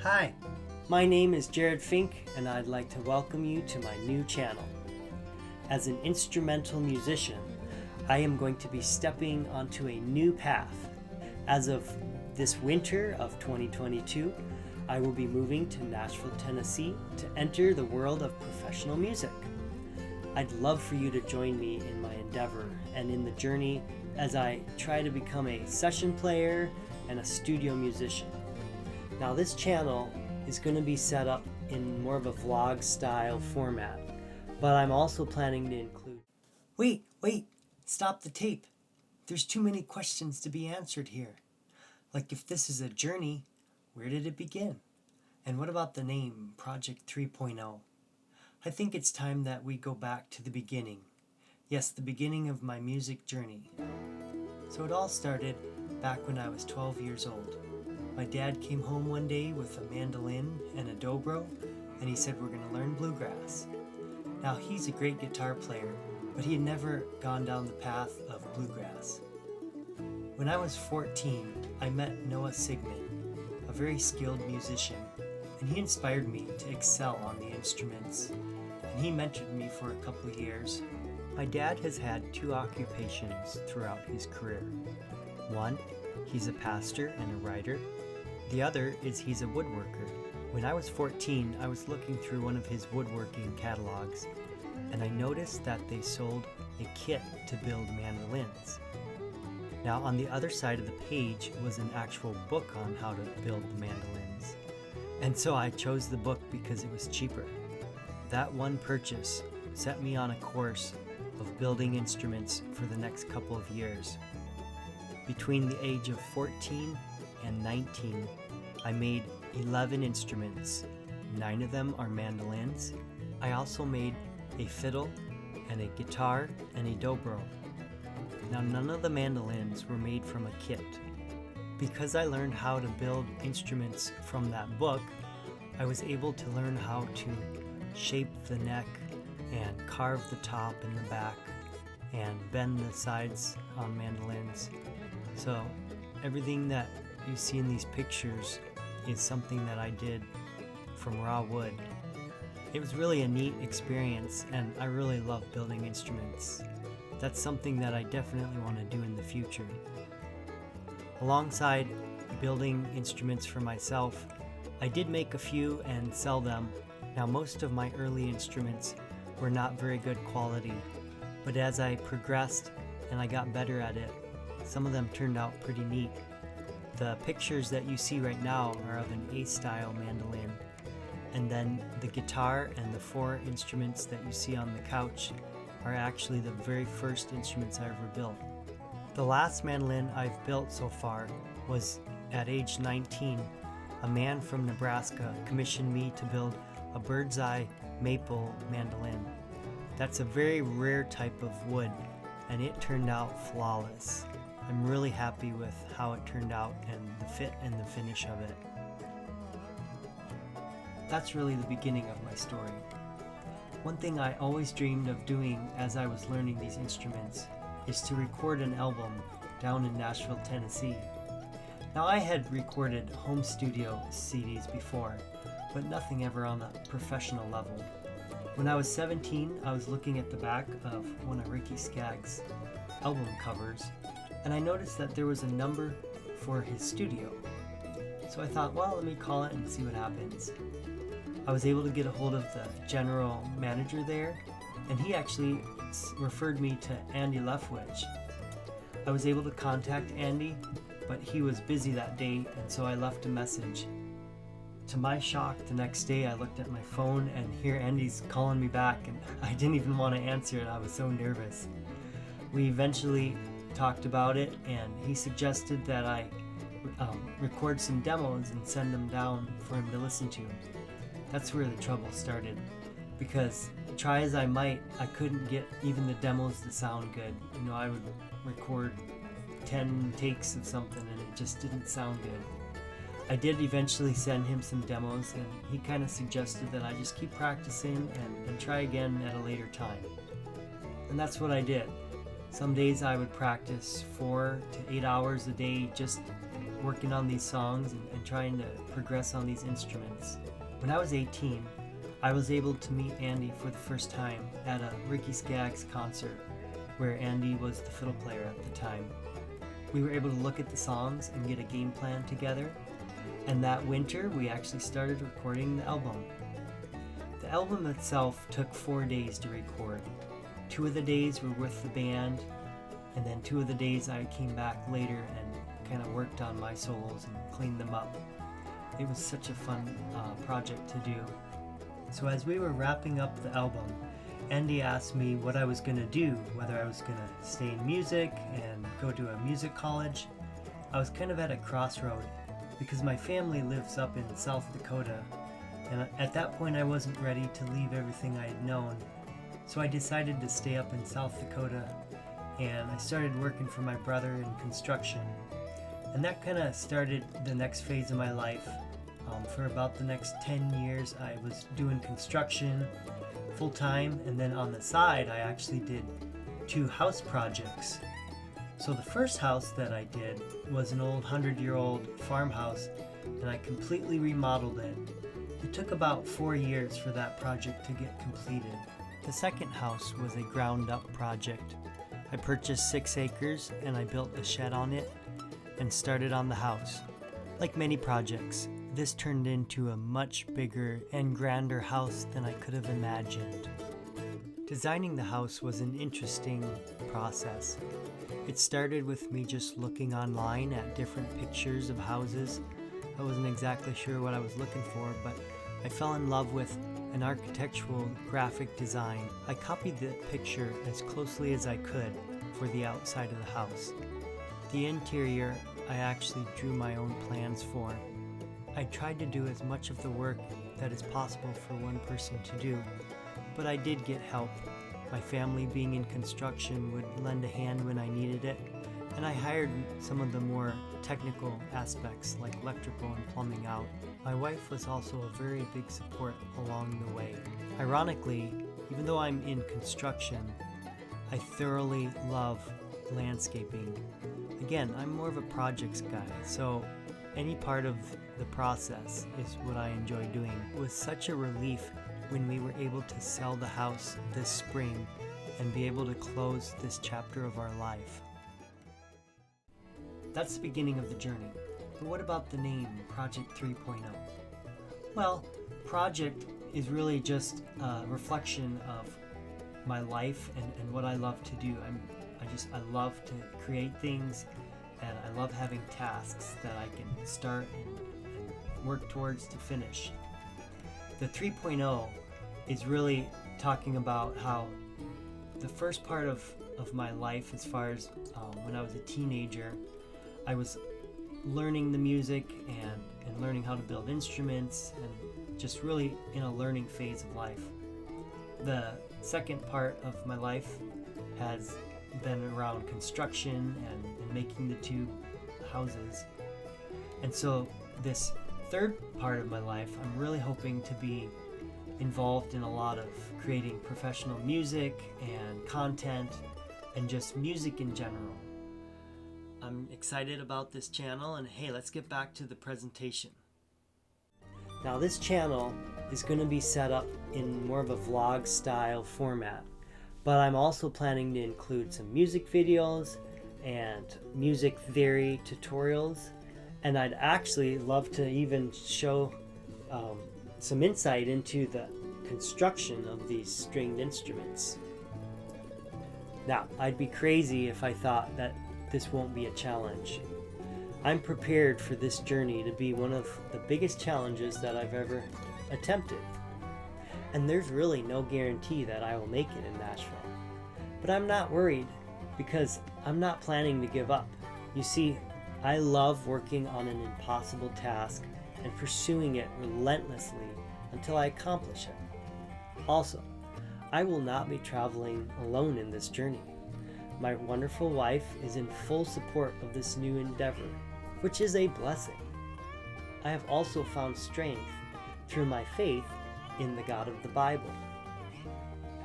Hi, my name is Jared Finck, and I'd like to welcome you to my new channel. As an instrumental musician, I am going to be stepping onto a new path. As of this winter of 2022, I will be moving to Nashville, Tennessee to enter the world of professional music. I'd love for you to join me in my endeavor and in the journey as I try to become a session player and a studio musician. Now this channel is going to be set up in more of a vlog style format, but I'm also planning to include... Wait, stop the tape. There's too many questions to be answered here. Like, if this is a journey, where did it begin? And what about the name Project 3.0? I think it's time that we go back to the beginning. Yes, the beginning of my music journey. So it all started back when I was 12 years old. My dad came home one day with a mandolin and a dobro, and he said, "We're going to learn bluegrass." Now, he's a great guitar player, but he had never gone down the path of bluegrass. When I was 14, I met Noah Sigmund, a very skilled musician, and he inspired me to excel on the instruments, and he mentored me for a couple of years. My dad has had two occupations throughout his career. One, he's a pastor and a writer. The other is he's a woodworker. When I was 14, I was looking through one of his woodworking catalogs, and I noticed that they sold a kit to build mandolins. Now, on the other side of the page was an actual book on how to build the mandolins. And so I chose the book because it was cheaper. That one purchase set me on a course of building instruments for the next couple of years. Between the age of 14 and 19, I made 11 instruments. 9 of them are mandolins. I also made a fiddle and a guitar and a dobro. Now, none of the mandolins were made from a kit. Because I learned how to build instruments from that book, I was able to learn how to shape the neck and carve the top and the back and bend the sides on mandolins. So everything that you see in these pictures is something that I did from raw wood. It was really a neat experience, and I really love building instruments. That's something that I definitely want to do in the future. Alongside building instruments for myself, I did make a few and sell them. Now, most of my early instruments were not very good quality, but as I progressed and I got better at it, some of them turned out pretty neat. The pictures that you see right now are of an A-style mandolin, and then the guitar and the 4 instruments that you see on the couch are actually the very first instruments I ever built. The last mandolin I've built so far was at age 19. A man from Nebraska commissioned me to build a bird's eye maple mandolin. That's a very rare type of wood, and it turned out flawless. I'm really happy with how it turned out and the fit and the finish of it. That's really the beginning of my story. One thing I always dreamed of doing as I was learning these instruments is to record an album down in Nashville, Tennessee. Now, I had recorded home studio CDs before, but nothing ever on a professional level. When I was 17, I was looking at the back of one of Ricky Skaggs' album covers, and I noticed that there was a number for his studio. So I thought, well, let me call it and see what happens. I was able to get a hold of the general manager there, and he actually referred me to Andy Leftwich. I was able to contact Andy, but he was busy that day, and so I left a message. To my shock, the next day I looked at my phone, and here Andy's calling me back, and I didn't even want to answer it. I was so nervous. We eventually talked about it, and he suggested that I record some demos and send them down for him to listen to. That's where the trouble started, because try as I might, I couldn't get even the demos to sound good. You know, I would record 10 takes of something and it just didn't sound good. I did eventually send him some demos, and he kind of suggested that I just keep practicing and try again at a later time. And that's what I did. Some days I would practice 4 to 8 hours a day just working on these songs and trying to progress on these instruments. When I was 18, I was able to meet Andy for the first time at a Ricky Skaggs concert where Andy was the fiddle player at the time. We were able to look at the songs and get a game plan together, and that winter we actually started recording the album. The album itself took 4 days to record. 2 of the days were with the band, and then 2 of the days I came back later and kind of worked on my solos and cleaned them up. It was such a fun project to do. So as we were wrapping up the album, Andy asked me what I was going to do, whether I was going to stay in music and go to a music college. I was kind of at a crossroad because my family lives up in South Dakota, and at that point I wasn't ready to leave everything I had known. So I decided to stay up in South Dakota, and I started working for my brother in construction. And that kind of started the next phase of my life. For about the next 10 years I was doing construction full time, and then on the side I actually did 2 house projects. So the first house that I did was an old 100-year-old farmhouse, and I completely remodeled it. It took about 4 years for that project to get completed. The second house was a ground-up project. I purchased 6 acres and I built a shed on it and started on the house. Like many projects, this turned into a much bigger and grander house than I could have imagined. Designing the house was an interesting process. It started with me just looking online at different pictures of houses. I wasn't exactly sure what I was looking for, but I fell in love with an architectural graphic design. I copied the picture as closely as I could for the outside of the house. The interior I actually drew my own plans for. I tried to do as much of the work that is possible for one person to do, but I did get help. My family, being in construction, would lend a hand when I needed it, and I hired some of the more technical aspects like electrical and plumbing out. My wife was also a very big support along the way. Ironically, even though I'm in construction, I thoroughly love landscaping. Again, I'm more of a projects guy, so any part of the process is what I enjoy doing. It was such a relief when we were able to sell the house this spring and be able to close this chapter of our life. That's the beginning of the journey. But what about the name, Project 3.0? Well, Project is really just a reflection of my life and what I love to do. I love to create things, and I love having tasks that I can start and work towards to finish. The 3.0 is really talking about how the first part of my life, as far as when I was a teenager, I was learning the music and learning how to build instruments, and just really in a learning phase of life. The second part of my life has been around construction and making the 2 houses. And so this third part of my life, I'm really hoping to be involved in a lot of creating professional music and content and just music in general. I'm excited about this channel, and hey, let's get back to the presentation. Now this channel is going to be set up in more of a vlog style format, but I'm also planning to include some music videos and music theory tutorials, and I'd actually love to even show some insight into the construction of these stringed instruments. Now, I'd be crazy if I thought that this won't be a challenge. I'm prepared for this journey to be one of the biggest challenges that I've ever attempted. And there's really no guarantee that I will make it in Nashville. But I'm not worried, because I'm not planning to give up. You see, I love working on an impossible task and pursuing it relentlessly until I accomplish it. Also, I will not be traveling alone in this journey. My wonderful wife is in full support of this new endeavor, which is a blessing. I have also found strength through my faith in the God of the Bible.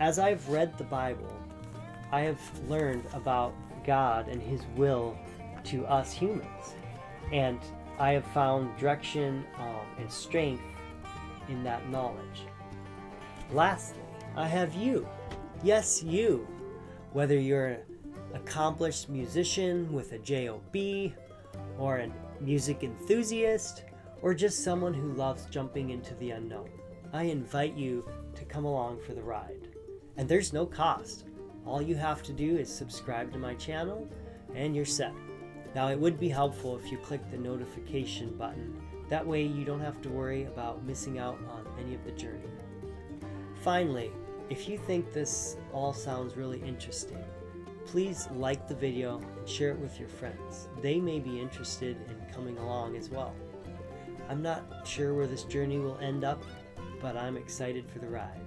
As I've read the Bible, I have learned about God and His will to us humans. And I have found direction and strength in that knowledge. Lastly, I have you. Yes, you. Whether you're an accomplished musician with a J-O-B, or a music enthusiast, or just someone who loves jumping into the unknown, I invite you to come along for the ride. And there's no cost. All you have to do is subscribe to my channel and you're set. Now, it would be helpful if you click the notification button. That way you don't have to worry about missing out on any of the journey. Finally, if you think this all sounds really interesting, please like the video and share it with your friends. They may be interested in coming along as well. I'm not sure where this journey will end up, but I'm excited for the ride.